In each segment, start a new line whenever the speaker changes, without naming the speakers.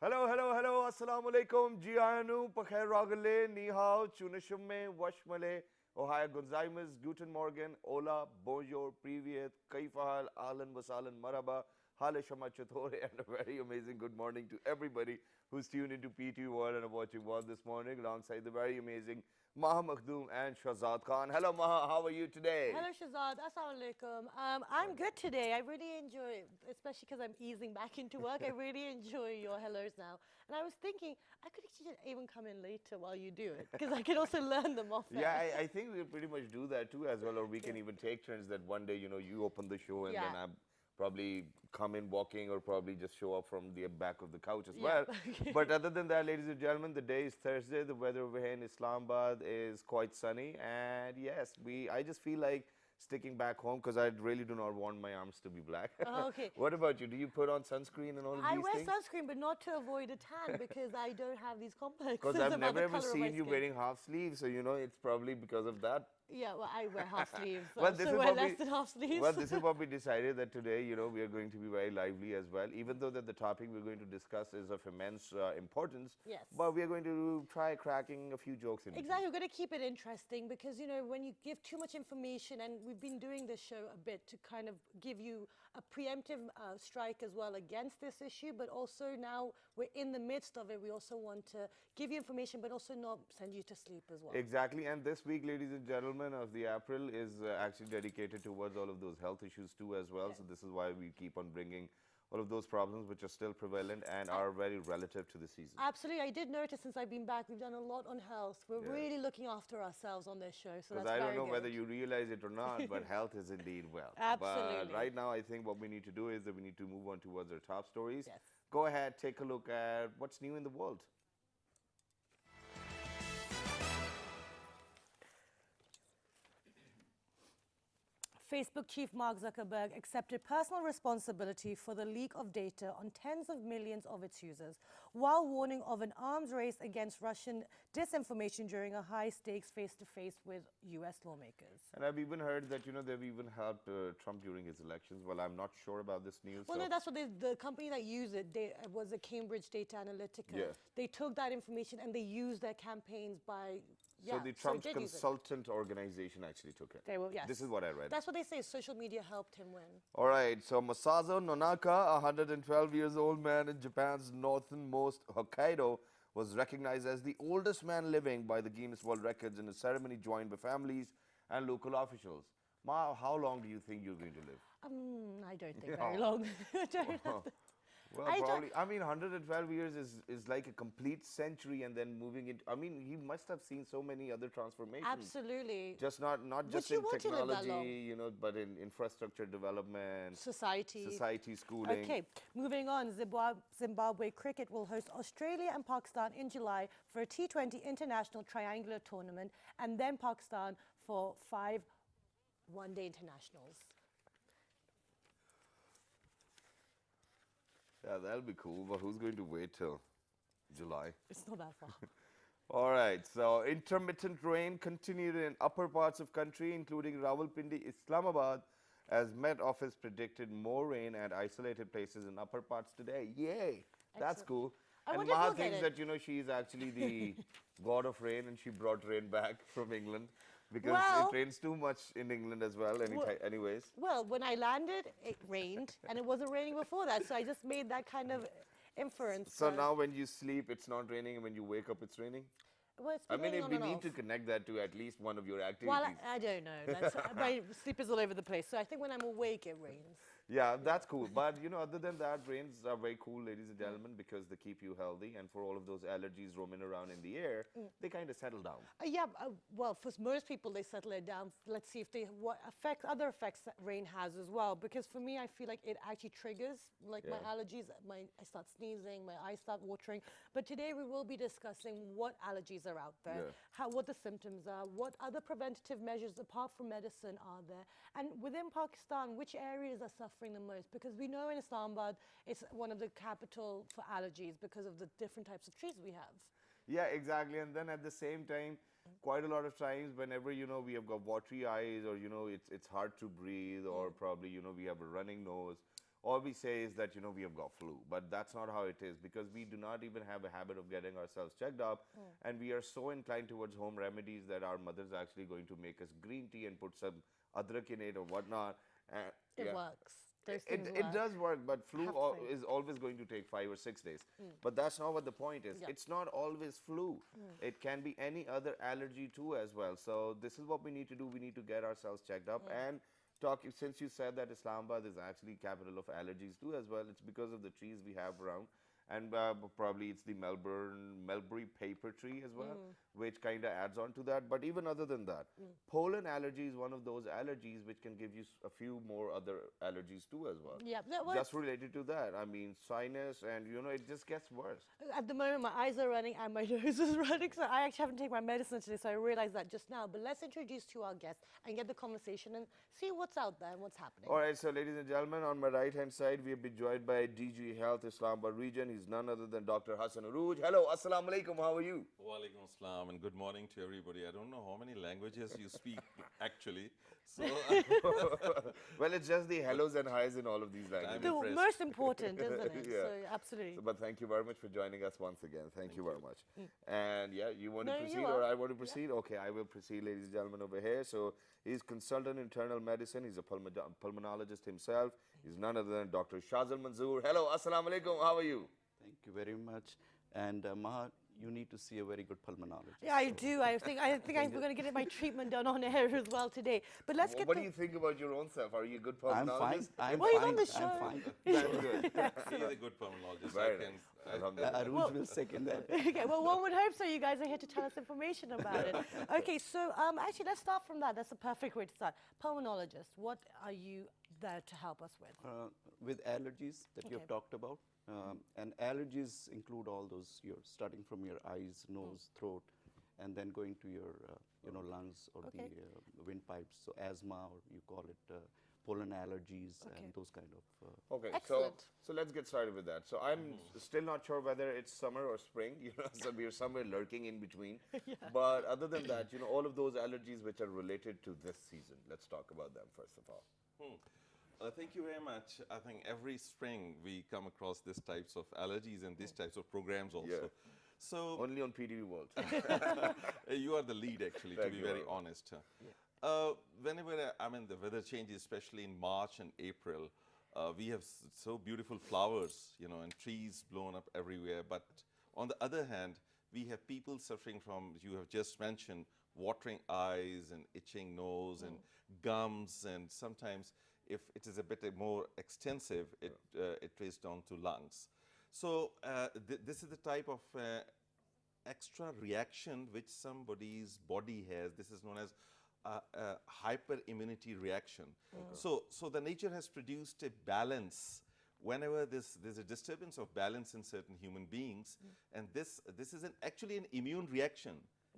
Hello, hello, hello. Assalamu alaikum. Jianu, Pakhair Ragale, Ni hao, Chunashumme, Washmale, Ohio Gonzaimas, Guten Morgen, Ola, Bonjour, Privyet, Kaifahal, Ahlan Wasalan, Marhaba, Hale Shama Chatore, and a very amazing good morning to everybody who's tuned into PT World and are watching World this morning alongside the very amazing Maha Makhdoom and Shahzad Khan. Hello, Maha. How are you today?
Hello, Shahzad. Assalamu alaikum. I'm good today. I really enjoy, especially because I'm easing back into work, I really enjoy your hellos now. And I was thinking, I could actually even come in later while you do it, because I can also learn them off
Yeah,
air.
I think we'll pretty much do that too as well, or we can even take turns that one day, you open the show and then
Yeah.
I probably come in walking or probably just show up from the back of the couch as
Yeah.
well. But other than that, ladies and gentlemen, the day is Thursday. The weather over here in Islamabad is quite sunny. And yes, I just feel like sticking back home because I really do not want my arms to be black.
Oh, okay.
What about you? Do you put on sunscreen and all of
I
these
wear
things?
sunscreen, but not to avoid a tan, because I don't have these complexes
Because I've
about
never
the
ever
color of my
seen you
skin.
wearing half sleeves, so it's probably because of that.
Yeah, well, I wear half sleeves.
Well, this
So
is
wear
what
less
we
than half sleeves.
well, this is what we decided that today, we are going to be very lively as well. Even though that the topic we're going to discuss is of immense importance,
Yes.
but we are going to try cracking a few jokes in between.
Exactly, we're going to keep it interesting because, when you give too much information, and we've been doing this show a bit to kind of give you a preemptive strike as well against this issue, but also now we're in the midst of it. We also want to give you information, but also not send you to sleep as well.
Exactly, and this week, ladies and gentlemen, of the April is actually dedicated towards all of those health issues too as well.
Yes.
So this is why we keep on bringing all of those problems which are still prevalent and are very relative to the season.
Absolutely. I did notice since I've been back, we've done a lot on health. We're
Yeah.
really looking after ourselves on this show, so
Because
that's
I
very
don't know
good.
whether you realize it or not, but health is indeed wealth.
Absolutely.
But right now, I think what we need to do is that we need to move on towards our top stories.
Yes.
Go ahead, take a look at what's new in the world.
Facebook chief Mark Zuckerberg accepted personal responsibility for the leak of data on tens of millions of its users, while warning of an arms race against Russian disinformation during a high-stakes face-to-face with U.S. lawmakers.
And I've even heard that, they've even helped Trump during his elections. Well, I'm not sure about this news.
Well,
so
no, that's what the company that used it was a Cambridge Data Analytica.
Yeah.
They took that information and they used their campaigns by.
So the Trump's consultant organization actually took it.
They will, yes.
This is what I read.
That's what they say. Social media helped him win.
All right, so Masazo Nonaka, a 112 years old man in Japan's northernmost Hokkaido, was recognized as the oldest man living by the Guinness World Records in a ceremony joined by families and local officials. Ma, how long do you think you're going to live?
I don't think very long. I don't know.
Well,
I don't-
probably. I mean, 112 years is like a complete century, and then moving into. I mean, he must have seen so many other transformations.
Absolutely.
Just not just
you
in
want to live that
technology, but in infrastructure development,
Society.
schooling.
Okay, moving on. Zimbabwe cricket will host Australia and Pakistan in July for a T20 international triangular tournament, and then Pakistan for 5 one-day internationals.
Yeah, that'll be cool. But who's going to wait till July?
It's not that far.
All right. So intermittent rain continued in upper parts of country, including Rawalpindi, Islamabad, as Met Office predicted more rain at isolated places in upper parts today. Yay! That's
Excellent.
cool.
I
And
wonder if
Maha
we'll get
thinks
it.
that she's actually the god of rain, and she brought rain back from England because
Well-
it rains too much in England as well. Anyways.
Well, when I landed, it rained, and it wasn't raining before that, so I just made that kind of inference.
So now when you sleep, it's not raining, and when you wake up, it's raining?
Well, it's
I
been
mean,
raining on
we
and
need
off.
to connect that to at least one of your activities.
Well, I don't know. My sleep is all over the place, so I think when I'm awake, it rains.
Yeah, that's cool. But, other than that, rains are very cool, ladies and gentlemen, because they keep you healthy. And for all of those allergies roaming around in the air, they kind of settle down.
Well, for most people, they settle it down. Let's see if what other effects that rain has as well. Because for me, I feel like it actually triggers my allergies. I start sneezing, my eyes start watering. But today we will be discussing what allergies are out there, what the symptoms are, what other preventative measures apart from medicine are there, and within Pakistan, which areas are suffering the most. Because we know in Islamabad, it's one of the capital for allergies because of the different types of trees we have.
Yeah, exactly. And then at the same time, quite a lot of times whenever, we have got watery eyes or, it's hard to breathe or probably, we have a running nose, all we say is that, we have got flu, but that's not how it is, because we do not even have a habit of getting ourselves checked up, and we are so inclined towards home remedies that our mother's actually going to make us green tea and put some adrak in it or whatnot. And
It
yeah,
works. Those
it,
things
it
work.
does work, but flu
Have to say.
is always going to take 5 or 6 days. But that's not what the point is.
Yeah.
It's not always flu. It can be any other allergy too as well. So this is what we need to do. We need to get ourselves checked up and talk. Since you said that Islamabad is actually capital of allergies too as well, it's because of the trees we have around. And probably it's the Melbury paper tree as well, which kind of adds on to that. But even other than that, pollen allergy is one of those allergies which can give you a few more other allergies too as well.
Yeah, that was
Just related to that. I mean, sinus, and it just gets worse.
at the moment my eyes are running and my nose is running, so I actually haven't taken my medicine today, so I realized that just now. But let's introduce to our guest and get the conversation and see what's out there and what's happening.
All right, so ladies and gentlemen, on my right-hand side, we have been joined by DG Health Islamabad region. He's none other than Dr. Hassan Arooj. Hello, assalamu alaikum, how are you?
Walaikum assalam and good morning to everybody. I don't know how many languages you speak actually. So
Well, it's just the hellos and highs in all of these languages.
The
impressed.
most important, isn't it?
Yeah.
So absolutely.
But thank you very much for joining us once again. Thank you very much. And yeah, you want to
No, you
proceed
are.
or I want to proceed? Okay, I will proceed, ladies and gentlemen, over here. So he's consultant internal medicine. He's a pulmonologist himself. He's none other than Dr. Shazal Manzoor. Hello, assalamu alaikum. How are you?
Thank you very much. And Maha, you need to see a very good pulmonologist.
Yeah, I do. I think I'm going to get my treatment done on air as well today. But let's get
What
the,
do you think about your own self? Are you a good
I'm
pulmonologist?
fine. I'm
Well, he's
fine.
on the show.
I'm fine.
That's good.
he's a good pulmonologist.
Very
I can,
nice. Alhamdulillah.
Aruj will second that.
Okay, well, one would hope so. You guys are here to tell us information about it. Okay, so actually, let's start from that. That's the perfect way to start. Pulmonologist, what are you there to help us with?
With allergies that you
Okay.
have talked about. And allergies include all those, starting from your eyes, nose, throat, and then going to your lungs or
Okay.
the windpipes. So asthma, or you call it pollen allergies
Okay.
and those kind of.
Okay,
Excellent.
so let's get started with that. So I'm still not sure whether it's summer or spring, so we're somewhere lurking in between. But other than that, all of those allergies which are related to this season, let's talk about them first of all.
thank you very much. I think every spring we come across these types of allergies and these types of programs also.
Yeah.
So
Only on PDV World.
you are the lead actually,
Thank
to be
you
very
very much.
honest. Whenever, the weather changes, especially in March and April, we have so beautiful flowers, and trees blown up everywhere. But on the other hand, we have people suffering from, you have just mentioned, watering eyes and itching nose and gums, and sometimes if it is a bit more extensive, it traces down to lungs. So this is the type of extra reaction which somebody's body has. This is known as hyperimmunity reaction. So the nature has produced a balance. Whenever there's a disturbance of balance in certain human beings, and this is actually an immune reaction.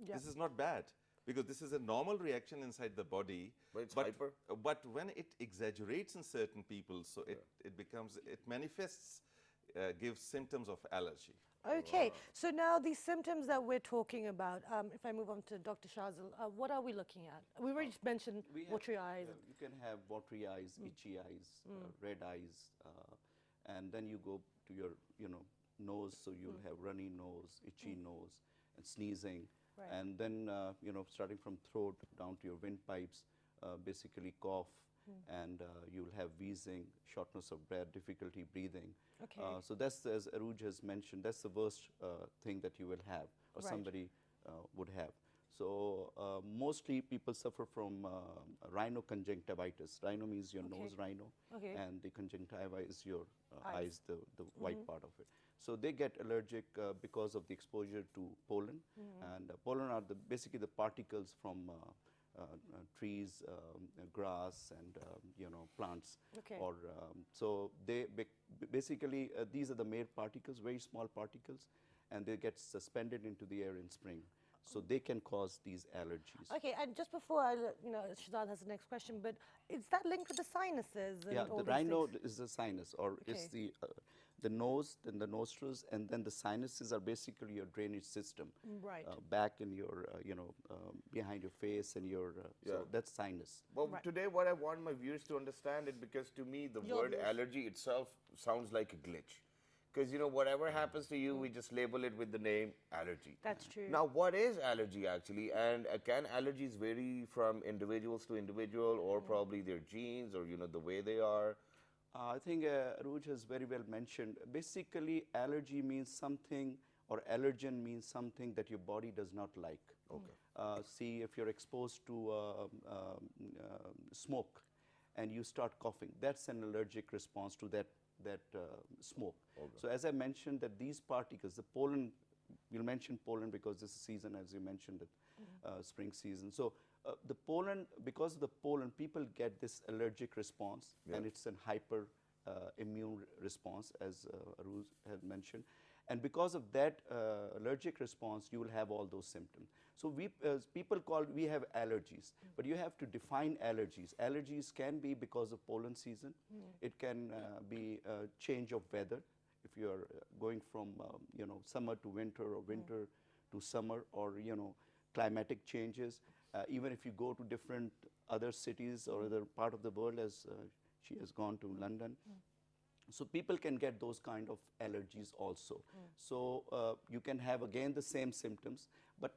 Yeah.
This is not bad, because this is a normal reaction inside the body.
But it's hyper?
But when it exaggerates in certain people, so it manifests, gives symptoms of allergy.
Okay, so now these symptoms that we're talking about, if I move on to Dr. Shazil, what are we looking at? We already mentioned
We have,
watery eyes.
You can have watery eyes, itchy eyes, red eyes, and then you go to your, nose, so you'll have runny nose, itchy nose, and sneezing.
Right.
And then, starting from throat down to your windpipes, basically cough, and you'll have wheezing, shortness of breath, difficulty breathing.
Okay.
So that's, as Aruj has mentioned, that's the worst thing that you will have, or
Right.
somebody would have. So mostly people suffer from rhinoconjunctivitis. Rhino means your nose rhino,
Okay.
and the conjunctiva is your
Eyes.
eyes, the white part of it. So they get allergic because of the exposure to pollen, and pollen are basically the particles from trees, grass, and plants.
Okay.
Or so they basically these are the male particles, very small particles, and they get suspended into the air in spring. So they can cause these allergies.
Okay, and just before Shazad has the next question, but is that linked with the sinuses? And
Yeah,
all
the
these
rhino
things?
is the sinus, or it's
Okay.
the nose, then the nostrils, and then the sinuses are basically your drainage system.
Right.
Back in your, behind your face and your, so that's sinus.
Well,
Right.
today what I want my viewers to understand it, because to me the
Your
word
viewers.
allergy itself sounds like a glitch. Because whatever happens to you, we just label it with the name allergy.
That's true.
Now, what is allergy actually, and can allergies vary from individuals to individual, or probably their genes, or the way they are?
I think Aruj has very well mentioned. Basically, allergy means something, or allergen means something that your body does not like.
Okay.
See, if you're exposed to smoke and you start coughing, that's an allergic response to that smoke.
Okay.
So as I mentioned, that these particles, the pollen, we'll mention pollen because this season, as you mentioned, spring season. So the pollen, because of the pollen, people get this allergic response, and it's an hyper immune response, as Aruj had mentioned. And because of that allergic response, you will have all those symptoms. So we have allergies, but you have to define allergies. Allergies can be because of pollen season. It can be a change of weather. If you are going from summer to winter, or winter to summer, or climatic changes. Even if you go to different other cities or other part of the world, as she has gone to London. So people can get those kind of allergies also. So you can have again the same symptoms, but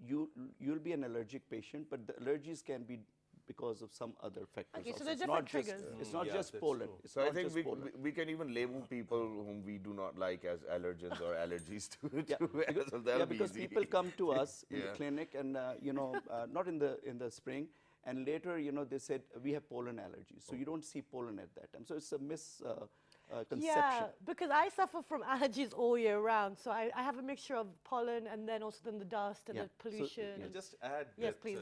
you'll be an allergic patient, but the allergies can be because of some other factors.
Okay, so
also.
there's
It's not
different
just-
triggers.
It's not
Yeah,
just
that's
pollen.
true.
It's
So I
not
think
just
we,
pollen.
we can even label people whom we do not like as allergens or allergies to
Yeah,
as well. That'll be
because
easy.
people come to us in the
Yeah.
clinic, and not in the spring, and later they said we have pollen allergies, so you don't see pollen at that time. So it's a misconception.
Yeah, because I suffer from allergies all year round. So I have a mixture of pollen and then also then the dust and
Yeah.
the
So,
pollution.
yeah.
and-
Just add
Yes,
that,
please.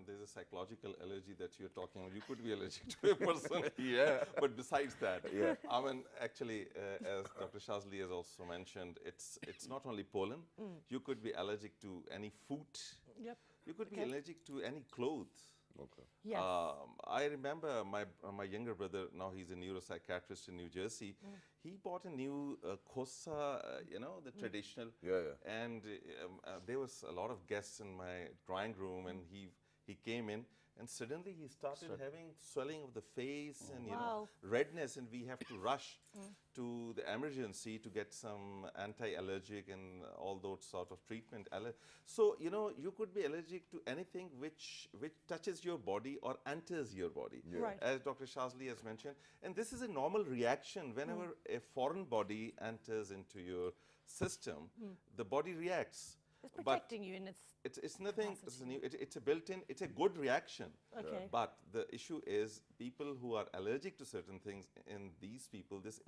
there's a psychological allergy that you're talking about. You could be allergic to a person.
Yeah.
But besides that,
Yeah.
actually, as Dr. Shazli has also mentioned, it's not only pollen. You could be allergic to any food.
Yep.
You could be
Okay.
allergic to any clothes.
Okay.
Yes.
I remember my younger brother, now he's a neuropsychiatrist in New Jersey. He bought a new kosa, the traditional.
Yeah, yeah.
And there was a lot of guests in my drawing room, and he came in, and suddenly he started having swelling of the face and
Wow.
redness, and we have to rush to the emergency to get some anti-allergic and all those sort of treatment. So you could be allergic to anything which touches your body or enters your body,
Right.
as Dr. Shazli has mentioned. And this is a normal reaction whenever a foreign body enters into your system. The body reacts.
It's
But
protecting you and
it's nothing it's new. It's a built-in, it's a good reaction.
Okay.
But the issue is people who are allergic to certain things, in these people, this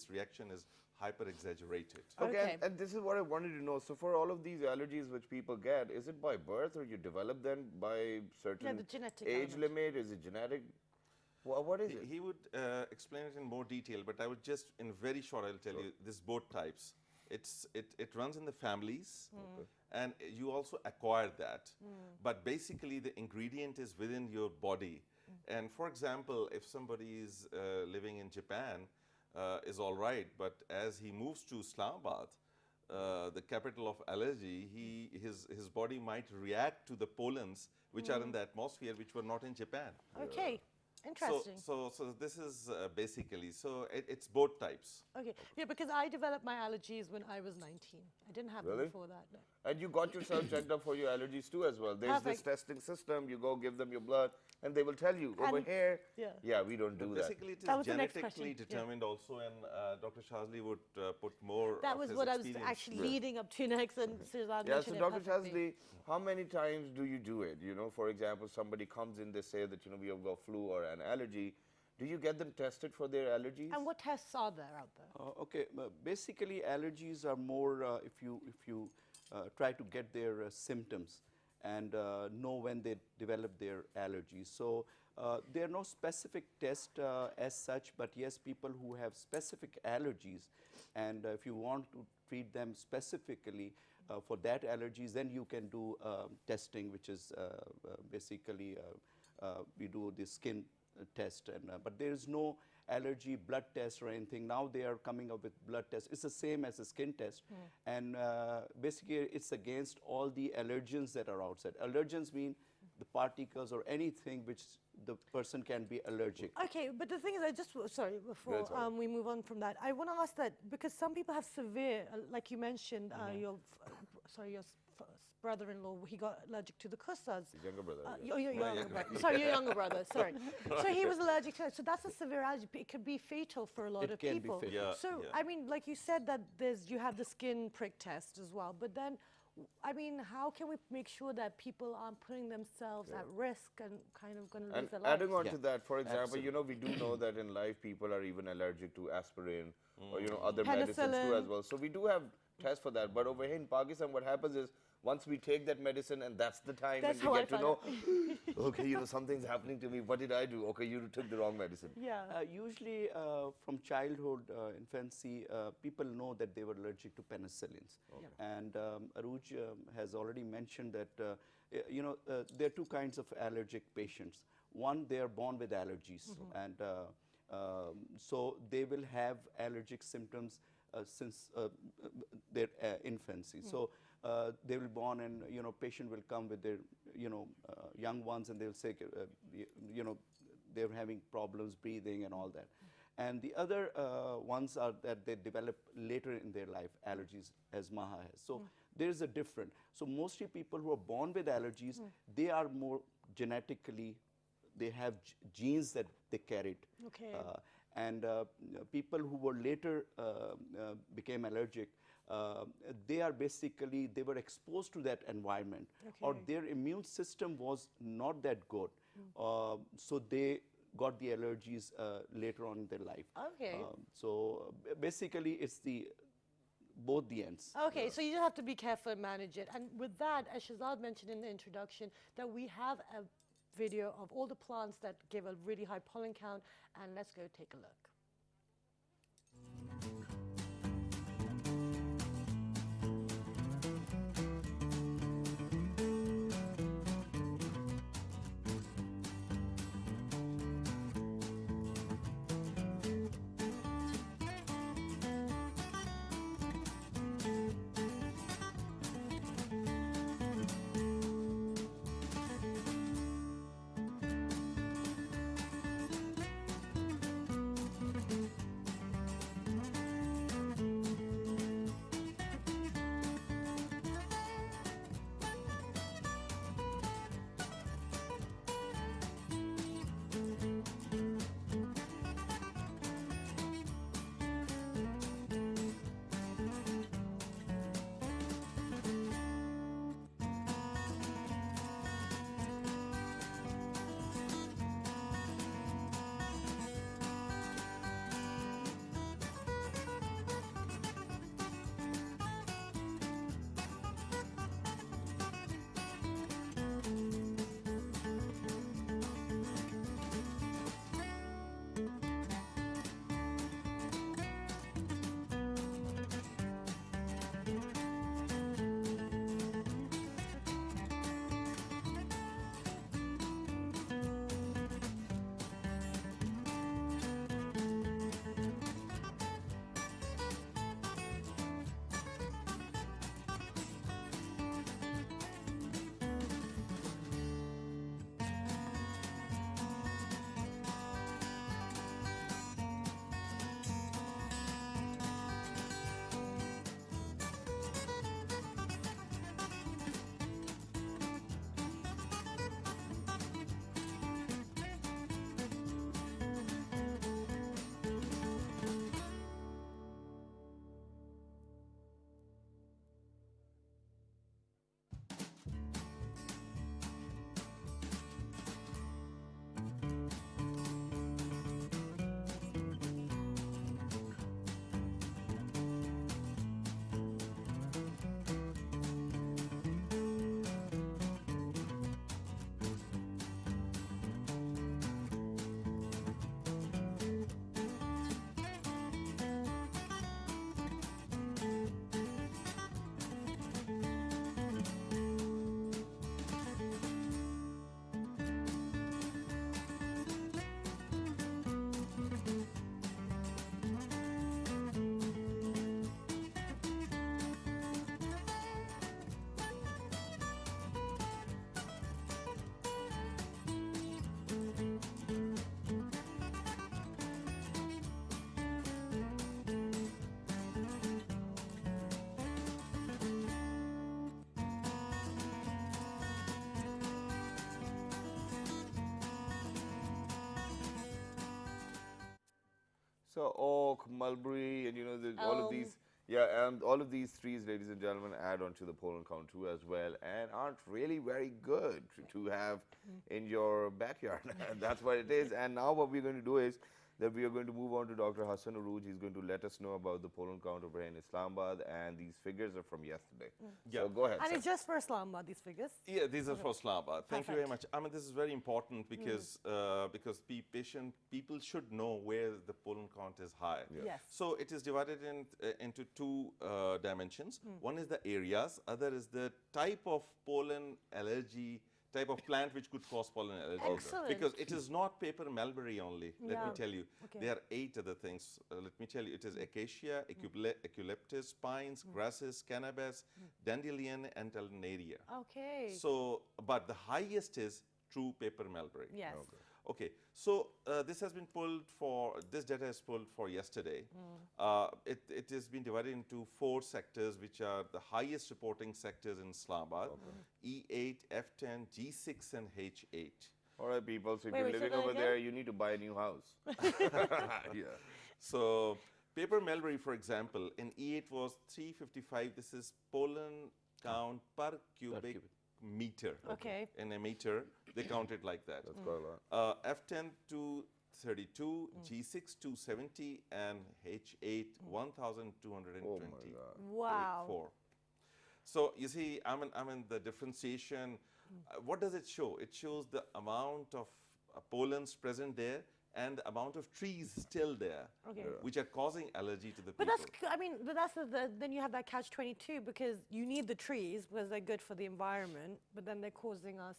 reaction is hyper-exaggerated.
Okay,
Okay.
and this is what I wanted to know. So for all of these allergies which people get, is it by birth, or you develop them by certain
the genetic
age
element.
limit? Is it genetic? What is it?
He would explain it in more detail, but I would just, in very short, I'll tell you, this both types. It runs in the families, and you also acquire that. But basically, the ingredient is within your body. And for example, if somebody is living in Japan, is all right, but as he moves to Islamabad, the capital of allergy, his body might react to the pollens which are in the atmosphere, which were not in Japan.
Okay. Interesting.
So this is basically, so it's both types.
Okay. Yeah, because I developed my allergies when I was 19. I didn't have them
Really?
before that. No.
And you got yourself checked up for your allergies too as well. There's this
Perfect.
testing system. You go give them your blood, and they will tell you over
And-
here.
yeah.
we don't do that.
Basically, it is
That was the next
genetically
question, yeah.
determined also, and Dr. Shazli would put more
That
of
was
his
what I was
experience.
actually leading up to next, and Sirzad
Yeah, so
mentioned it
Dr.
perfectly.
Shazli, how many times do you do it? For example, somebody comes in, they say that we have got flu or an allergy. Do you get them tested for their allergies?
And what tests are there out there?
Okay, basically allergies are more if you try to get their symptoms and know when they develop their allergies. So there are no specific tests as such, but yes, people who have specific allergies, and if you want to treat them specifically for that allergies, then you can do testing, which is basically we do the skin test, and but there is no allergy blood test or anything. Now they are coming up with blood tests. It's the same as a skin test, and basically it's against all the allergens that are outside. Allergens mean the particles or anything which the person can be allergic.
Okay, but the thing is, sorry, before
That's all right.
we move on from that, I want to ask that because some people have severe, like you mentioned, your brother-in-law, he got allergic to the custards.
His younger brother.
Your younger brother. Sorry, your younger brother. Sorry. So he was allergic to it. So that's a severe allergy. It could be fatal for a lot
It
of
can be
people.
fatal.
Yeah,
So
yeah.
I mean, like you said, that you have the skin prick test as well. But then, I mean, how can we make sure that people aren't putting themselves at risk and kind of going to
And
lose their lives?
adding on
Yeah.
to that, for example,
Absolutely.
we do know that in life people are even allergic to aspirin or other medicines too
Penicillin.
as well. So we do have tests for that. But over here in Pakistan, what happens is once we take that medicine, and that's the time
That's
when
how
we
I
get to
found
know, okay, something's happening to me. What did I do? Okay, you took the wrong medicine.
Yeah.
Usually from childhood, infancy, people know that they were allergic to penicillins. And Aruj has already mentioned that, there are two kinds of allergic patients. One, they are born with allergies, and so they will have allergic symptoms since their infancy. So they will born, and patient will come with their young ones, and they'll say they're having problems breathing and all that. And the other ones are that they develop later in their life, allergies, as Maha has. So there is a difference. So mostly people who are born with allergies, they are more genetically, they have genes that they carried.
Okay.
And people who were later became allergic, they are basically, they were exposed to that environment, or
Okay.
their immune system was not that good. So they got the allergies later on in their life.
Okay.
So basically it's both the ends.
Okay, so you just have to be careful and manage it. And with that, as Shahzad mentioned in the introduction, that we have a video of all the plants that give a really high pollen count, and let's go take a look.
So oak, mulberry, and all of these, and all of these trees, ladies and gentlemen, add on to the pollen count too as well, and aren't really very good to have in your backyard. And that's what it is. And now what we're going to do is that we are going to move on to Dr. Hassan Arooj. He's going to let us know about the pollen count over here in Islamabad, and these figures are from yesterday.
Yeah.
So go ahead.
And
sir.
it's just for Islamabad, these figures?
Yeah, these are for Islamabad. Thank you very much.
Perfect.
I mean, this is very important because people should know where the pollen count is high.
Yes.
So it is divided into two dimensions. One is the areas, other is the type of pollen allergy, type of plant which could cause pollen allergy.
Excellent.
Because it is not paper mulberry only, let me
Yeah.
tell you.
Okay.
There are 8 other things. Let me tell you, it is acacia, eucalyptus, pines, grasses, cannabis, dandelion, and telnaria.
Okay.
So, but the highest is true paper mulberry.
Yes.
Okay, so this has been pulled this data is pulled for yesterday. It has been divided into 4 sectors, which are the highest reporting sectors in Islamabad: E8, F10, G6, and H8.
All right, people. So if
Wait,
you're
wait, say
living
that
over
again?
there, you need to buy a new house. Yeah.
So, paper mulberry, for example, in E8 was 355. This is pollen count per cubic meter.
Okay.
In a meter, they count it like that.
That's quite a lot.
F10 to 32, G6 270, and H8 1220.
Oh my God.
Wow.
4. So you see, I mean the differentiation. What does it show? It shows the amount of pollens present there and the amount of trees still there,
Okay.
which are causing allergy to the
But
people.
that's, I mean, but that's then you have that catch-22 because you need the trees because they're good for the environment, but then they're causing us.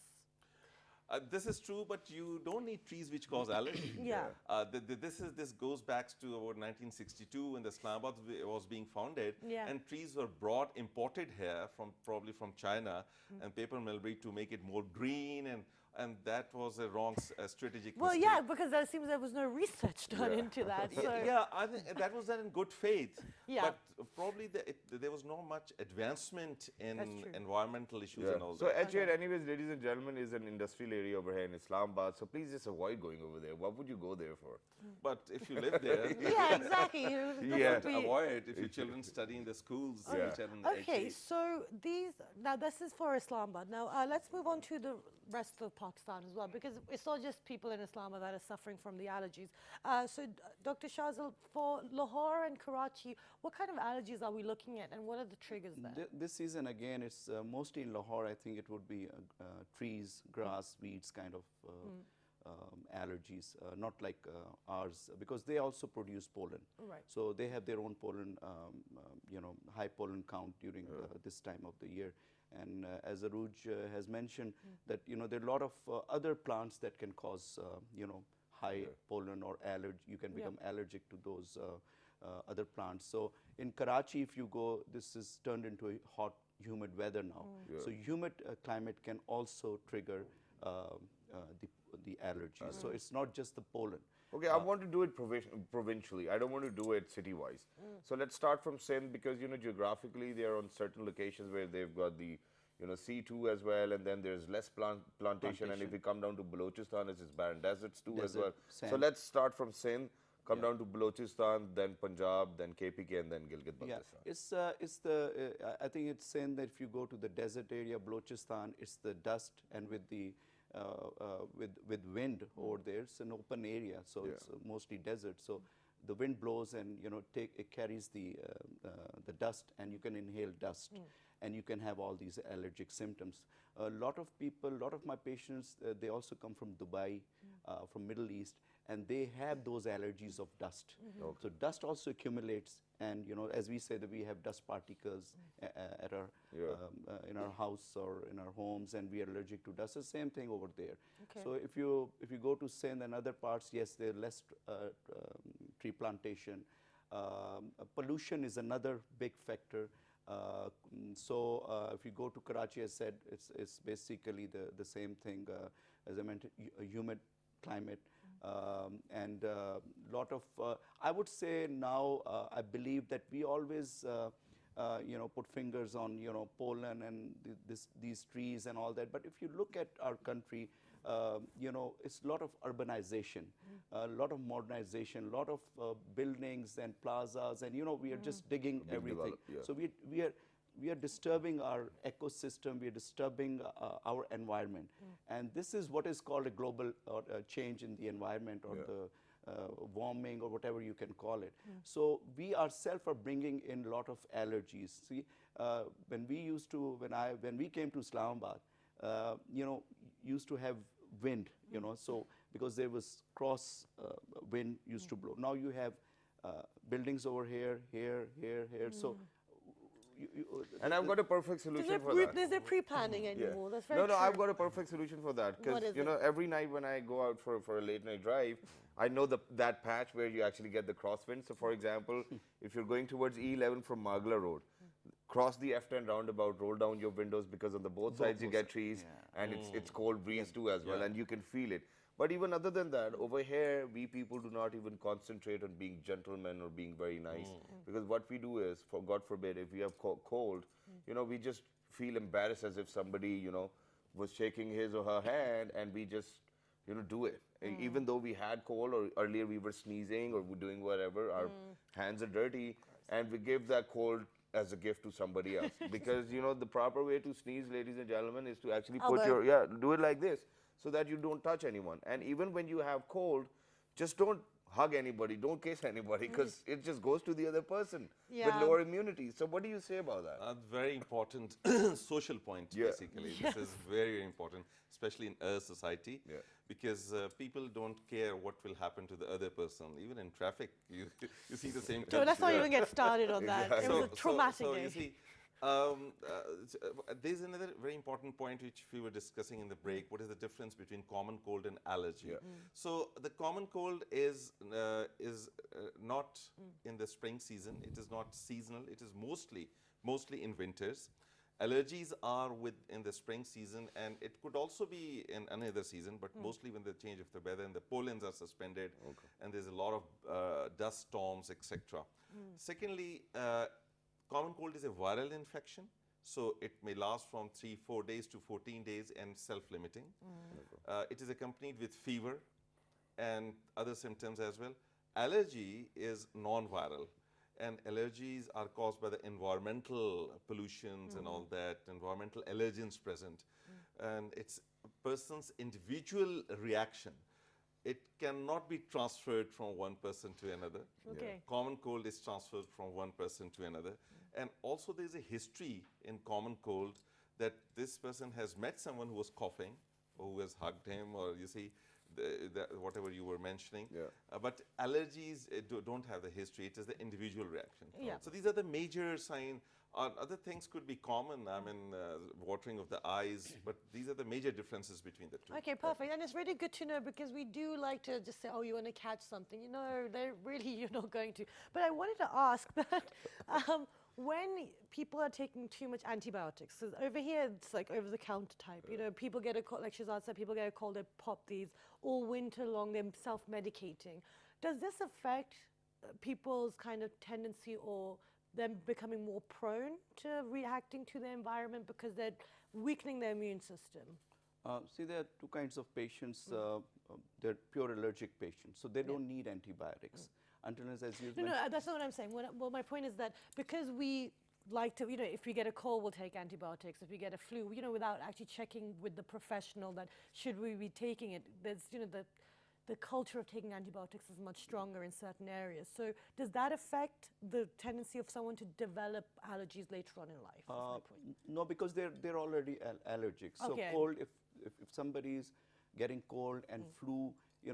This is true, but you don't need trees which cause allergy.
Yeah.
This goes back to about 1962 when the Islamabad was being founded,
Yeah.
and trees were imported here probably from China, and paper mulberry to make it more green, and that was a wrong strategic
Well,
mistake.
yeah, because it seems there was no research done into that. So.
Yeah, I think that was done in good faith.
Yeah.
But probably there was not much advancement in
That's true.
environmental issues
Yeah.
and all
So
that.
H8, anyways, ladies and gentlemen, is an industrial area over here in Islamabad. So please just avoid going over there. What would you go there for?
But if you live there,
Yeah, exactly.
Yeah.
avoid if your children study in the schools.
Yeah.
which are in
Okay,
H8.
so now this is for Islamabad. Now let's move on to the rest of Pakistan as well, because it's not just people in Islamabad that are suffering from the allergies. Dr. Shazil, for Lahore and Karachi, what kind of allergies are we looking at, and what are the triggers there?
This season, again, it's mostly in Lahore. I think it would be trees, grass, weeds kind of allergies, not like ours, because they also produce pollen.
Right.
So they have their own pollen, high pollen count during this time of the year. And as Arooj has mentioned, that there are a lot of other plants that can cause high pollen or allergy. You can become allergic to those other plants. So in Karachi, if you go, this is turned into a hot, humid weather now. So humid climate can also trigger the allergies. So it's not just the pollen.
Okay, I want to do it provincially. I don't want to do it city-wise. So let's start from Sindh, because geographically they are on certain locations where they've got the C2 as well, and then there's less plantation. And if we come down to Balochistan, it's barren deserts too as
Desert,
well. So
sand.
let's start from Sindh, come down to Balochistan, then Punjab, then KPK, and then Gilgit-Baltistan.
I think it's saying that if you go to the desert area, Balochistan, it's the dust, and with the with wind over there, it's an open area, so it's mostly desert. So the wind blows, and it carries the dust, and you can inhale dust, and you can have all these allergic symptoms. A lot of people, a lot of my patients, they also come from Dubai, from Middle East, and they have those allergies of dust. So dust also accumulates, and as we say that we have dust particles at our in our house or in our homes, and we are allergic to dust. The same thing over there.
Okay.
So if you go to Sindh and other parts, yes, there are less tree plantation. Pollution is another big factor. If you go to Karachi, as I said, it's basically the same thing. As I mentioned, a humid climate. And lot of, I would say now, I believe that we always, put fingers on, pollen and these trees and all that. But if you look at our country, it's a lot of urbanization, a lot of modernization, a lot of buildings and plazas, and we are just digging everything.
developed, yeah.
So we are disturbing our ecosystem, we are disturbing our environment. And this is what is called a global change in the environment, or the warming, or whatever you can call it. So we ourselves are bringing in a lot of allergies. See, when we came to Islamabad, used to have wind, so because there was cross wind used to blow. Now you have buildings over here, here, so
And I've got a perfect solution for that.
There's no pre-planning anymore. That's very
No,
true.
I've got a perfect solution for that.
What
Because,
is it?
every night when I go out for a late night drive, I know that patch where you actually get the crosswind. So, for example, if you're going towards E11 from Magla Road, cross the F10 roundabout, roll down your windows, because on the both sides you get trees, and it's cold breeze too as well, and you can feel it. But even other than that, over here, we people do not even concentrate on being gentlemen or being very nice. Because what we do is, for God forbid, if we have cold, we just feel embarrassed as if somebody, was shaking his or her hand, and we just, do it. Even though we had cold, or earlier we were sneezing, or we're doing whatever, our hands are dirty, and we give that cold as a gift to somebody else. Because, the proper way to sneeze, ladies and gentlemen, is to actually put do it like this, so that you don't touch anyone. And even when you have cold, just don't hug anybody, don't kiss anybody, because it just goes to the other person with lower immunity. So what do you say about that?
Very important social point, basically.
Yes.
This is very, very important, especially in our society, because people don't care what will happen to the other person. Even in traffic, you see the same.
So let's not even get started on that. It was a traumatic
so
day.
you see, there's another very important point which we were discussing in the break. What is the difference between common cold and allergy? So the common cold is not in the spring season. It is not seasonal. It is mostly in winters. Allergies are in the spring season, and it could also be in another season, but mostly when the change of the weather and the pollens are suspended, and there's a lot of dust storms, etc. Secondly, common cold is a viral infection, so it may last from 3-4 days to 14 days and self-limiting. It is accompanied with fever and other symptoms as well. Allergy is non-viral, and allergies are caused by the environmental pollutions and all that, environmental allergens present. And it's a person's individual reaction. It cannot be transferred from one person to another.
Okay.
Common cold is transferred from one person to another. And also there's a history in common cold that this person has met someone who was coughing, or who has hugged him, or you see, whatever you were mentioning. But allergies don't have the history. It is the individual reaction. So these are the major signs. Other things could be common, I mean, watering of the eyes, but these are the major differences between the two.
Okay, perfect. And it's really good to know, because we do like to just say, oh, you want to catch something. They're really, you're not going to. But I wanted to ask that when people are taking too much antibiotics, so over here it's like over-the-counter type, people get a cold, like Shazad said, people get a cold, they pop these all winter long, they're self-medicating. Does this affect people's kind of tendency, or them becoming more prone to reacting to the environment because they're weakening their immune system?
See, there are two kinds of patients. They're pure allergic patients, so they don't need antibiotics. Until as you mentioned.
No, that's not what I'm saying. Well, my point is that because we like to, if we get a cold, we'll take antibiotics. If we get a flu, without actually checking with the professional that should we be taking it, there's, the culture of taking antibiotics is much stronger in certain areas. So does that affect the tendency of someone to develop allergies later on in life? That's my point.
No, because they're already allergic. So
Okay.
cold, if somebody is getting cold and flu,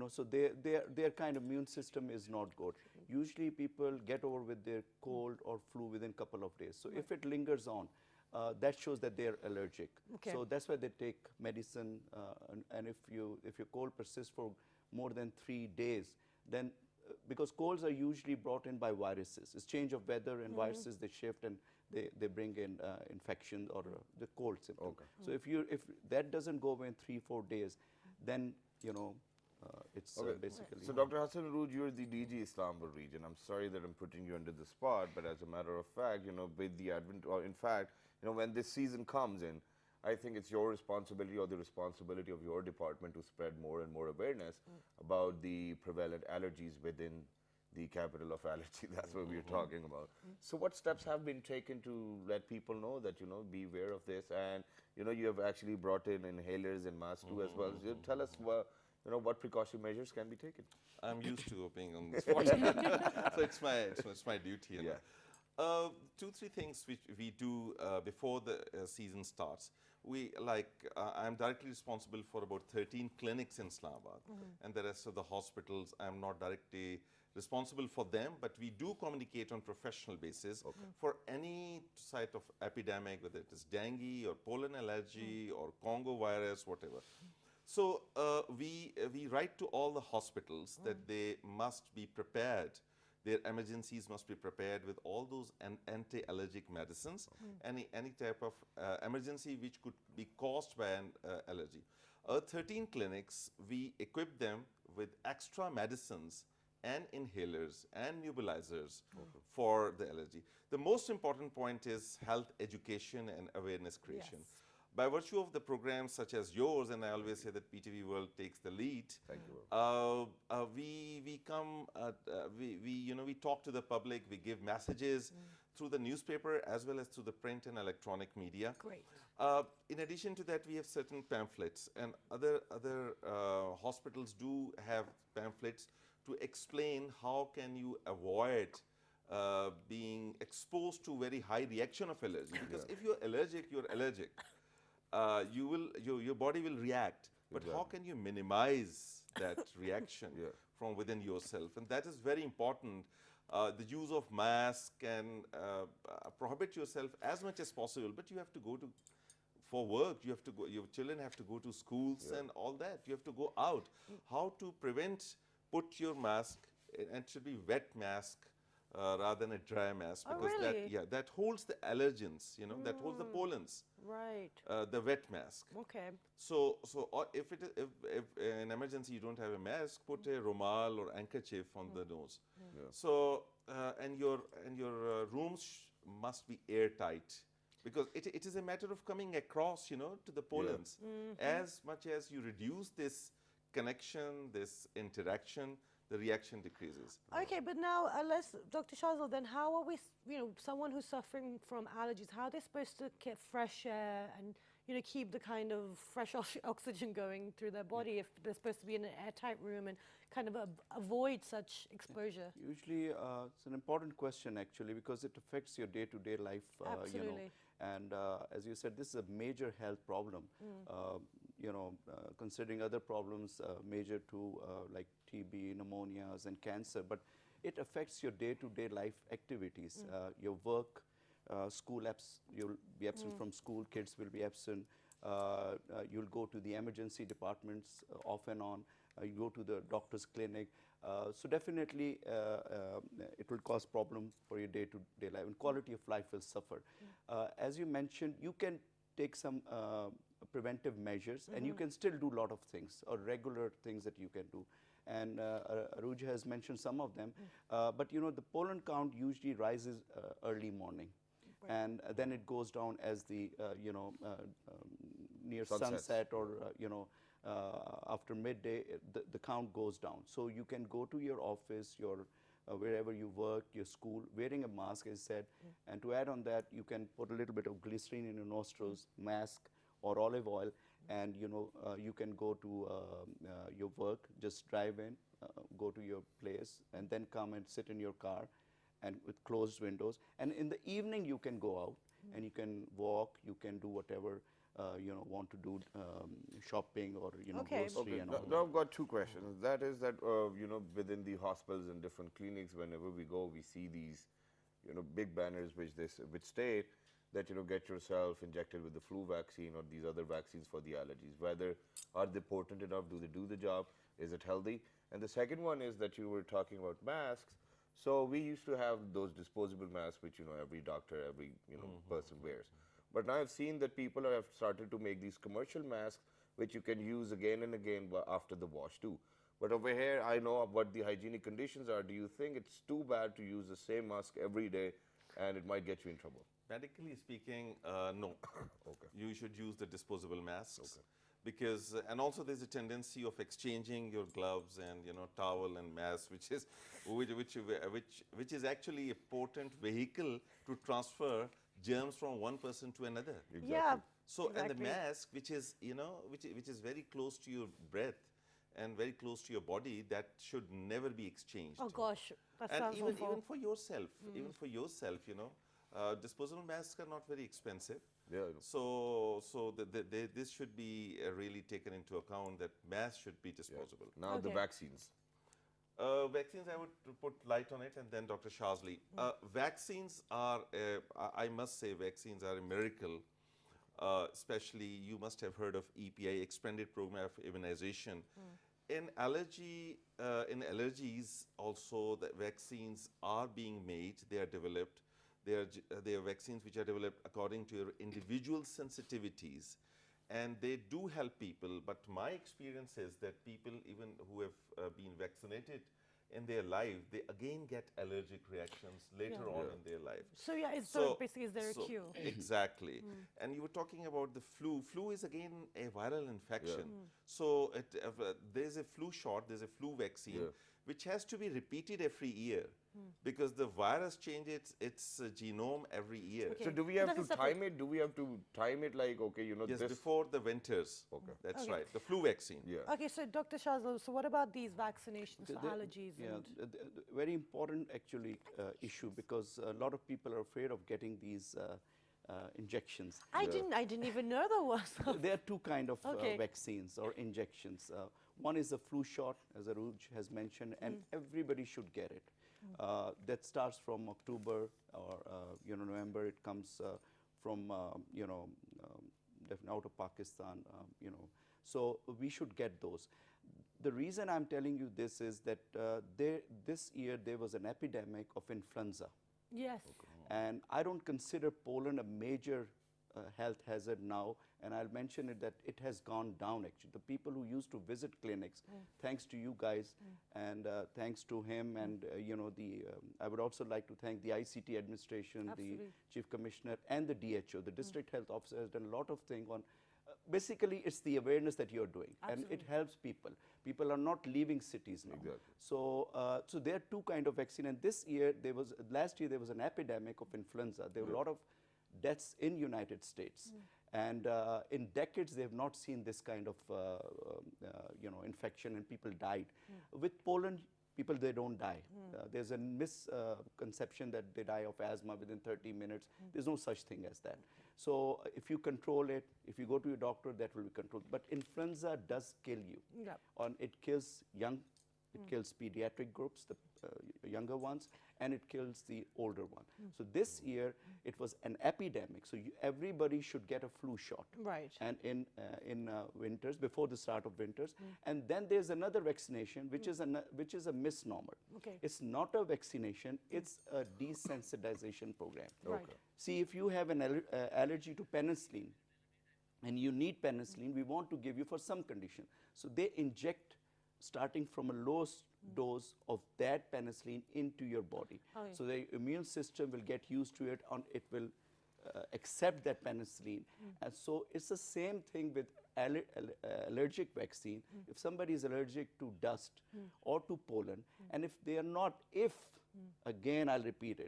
so their kind of immune system is not good. Usually people get over with their cold or flu within a couple of days. So if it lingers on, that shows that they're allergic.
Okay.
So that's why they take medicine. And if your cold persists for more than 3 days, then because colds are usually brought in by viruses. It's change of weather, and viruses, they shift and they bring in infection or the cold symptom. So if that doesn't go away in 3-4 days, then it's basically.
So Dr. Hassan Rooj, you're the DG Islamabad region. I'm sorry that I'm putting you under the spot, but as a matter of fact, with the advent, or in fact, when this season comes in, I think it's your responsibility or the responsibility of your department to spread more and more awareness about the prevalent allergies within the capital of allergy. That's what we're talking about. So what steps have been taken to let people know that, be aware of this? And, you have actually brought in inhalers and masks too as well. So tell us, what precaution measures can be taken?
I'm used to being on the spot, so it's my duty. Two, three things which we do before the season starts. I'm directly responsible for about 13 clinics in Islamabad, and the rest of the hospitals, I'm not directly responsible for them, but we do communicate on professional basis for any site of epidemic, whether it is dengue or pollen allergy or Congo virus, whatever. So we write to all the hospitals that they must be prepared. Their emergencies must be prepared with all those anti-allergic medicines, any type of emergency which could be caused by an allergy. 13 clinics, we equip them with extra medicines and inhalers and nebulizers for the allergy. The most important point is health education and awareness creation.
Yes.
By virtue of the programs such as yours, and I always say that PTV World takes the lead.
Thank you.
We talk to the public. We give messages through the newspaper as well as through the print and electronic media.
Great.
In addition to that, we have certain pamphlets, and other hospitals do have pamphlets to explain how can you avoid being exposed to very high reaction of allergy. Because if you're allergic, you're allergic. Your body will react, but how can you minimize that reaction from within yourself? And that is very important. The use of mask and prohibit yourself as much as possible, but you have to go for work, you have to go, your children have to go to schools and all that. You have to go out. How to prevent, put your mask, and it should be wet mask rather than a dry mask, because that holds the allergens, that holds the pollens.
Right.
The wet mask.
Okay.
So if in emergency you don't have a mask, put a rumal or handkerchief on the nose. So and your rooms must be airtight, because it is a matter of coming across, to the pollens. As much as you reduce this connection, this interaction, the reaction decreases.
Okay, but now, Dr. Shazal, then how are we, someone who's suffering from allergies, how are they supposed to get fresh air and, keep the kind of fresh oxygen going through their body if they're supposed to be in an airtight room and kind of avoid such exposure?
Usually, it's an important question actually, because it affects your day-to-day life.
Absolutely.
And as you said, this is a major health problem. Considering other problems major to like TB, pneumonias, and cancer, but it affects your day-to-day life activities, your work, school apps. You'll be absent from school. Kids will be absent. You'll go to the emergency departments off and on. You go to the doctor's clinic. So definitely, it will cause problem for your day-to-day life, and quality of life will suffer. As you mentioned, you can take some preventive measures, and you can still do a lot of things, or regular things that you can do. And Aruj has mentioned some of them. But the pollen count usually rises early morning, and then it goes down as the near sunset or after midday. The count goes down. So you can go to your office, your wherever you work, your school, wearing a mask, as said. And to add on that, you can put a little bit of glycerine in your nostrils, mask, or olive oil, and you can go to your work, just drive in, go to your place, and then come and sit in your car, and with closed windows. And in the evening, you can go out and you can walk, you can do whatever want to do, shopping or grocery and all.
Now I've got two questions. That is that within the hospitals and different clinics, whenever we go, we see these big banners which state that get yourself injected with the flu vaccine or these other vaccines for the allergies. Whether are they potent enough? Do they do the job? Is it healthy? And the second one is that you were talking about masks. So we used to have those disposable masks, which every doctor, every person wears. But now I've seen that people have started to make these commercial masks, which you can use again and again after the wash too. But over here, I know what the hygienic conditions are. Do you think it's too bad to use the same mask every day and it might get you in trouble.
Medically speaking, no.
Okay.
You should use the disposable masks. Because, and also there's a tendency of exchanging your gloves and, you know, towel and mask, which is actually a potent vehicle to transfer germs from one person to another.
Yeah.
So, and the
exactly.
mask, which is, you know, which is very close to your breath and very close to your body, that should never be exchanged.
Oh gosh, that
And
sounds
even,
awful.
even for yourself, you know, disposable masks are not very expensive.
Yeah.
So this should be really taken into account, that masks should be disposable.
Now the
Okay.
vaccines.
Vaccines, I would put light on it, and then Dr. Shazli. Vaccines are, I must say, vaccines are a miracle. Especially, you must have heard of EPI, Expanded Program of Immunization. In allergies, also the vaccines are being made. They are developed. They are vaccines which are developed according to your individual sensitivities, and they do help people. But my experience is that people, even who have been vaccinated in their life, they again get allergic reactions later on in their life.
So yeah, so basically, is there a cue?
Exactly. And you were talking about the flu. Flu is again a viral infection. So there's a flu shot, there's a flu vaccine, which has to be repeated every year, because the virus changes its genome every year.
So do we
So
have
that's
to
a separate-
time it? Do we have to time it like, okay, you know,
Yes,
this?
before the winters.
Okay.
That's
Okay.
right. The flu vaccine.
Yeah.
Okay, so Dr. Shazla, so what about these vaccinations for allergies?
Yeah,
And
very important actually issue, because a lot of people are afraid of getting these injections.
I didn't even know there was.
There are two kind of
Okay.
vaccines or injections. One is the flu shot, as Aruj has mentioned, and everybody should get it. That starts from October or November. It comes from definitely out of Pakistan. So we should get those. The reason I'm telling you this is that this year there was an epidemic of influenza.
Yes.
And I don't consider pollen a major health hazard now, and I'll mention it that it has gone down actually. The people who used to visit clinics, thanks to you guys, and thanks to him, and I would also like to thank the ICT administration,
Absolutely.
the chief commissioner, and the DHO, the district health officer, has done a lot of things on. Basically, it's the awareness that you're doing, and it helps people. People are not leaving cities now.
Exactly.
So, so there are two kind of vaccine, and last year there was an epidemic of influenza. There were a lot of deaths in United States, and in decades they have not seen this kind of infection, and people died. With pollen, people, they don't die. There's a misconception that they die of asthma within 30 minutes. There's no such thing as that. So if you control it, if you go to your doctor, that will be controlled. But influenza does kill you.
Yeah.
It kills it kills pediatric groups, the younger ones, and it kills the older one. So this year, it was an epidemic. So everybody should get a flu shot.
Right.
And in winters, before the start of winters. And then there's another vaccination, which is a misnomer.
Okay.
It's not a vaccination, it's a desensitization program.
Right.
See, if you have an allergy to penicillin, and you need penicillin, we want to give you for some condition. So they inject, starting from a lowest dose of that penicillin into your body.
Okay.
So the immune system will get used to it, and it will accept that penicillin. And so it's the same thing with allergic vaccine. If somebody is allergic to dust or to pollen, and if they are not, again I'll repeat it,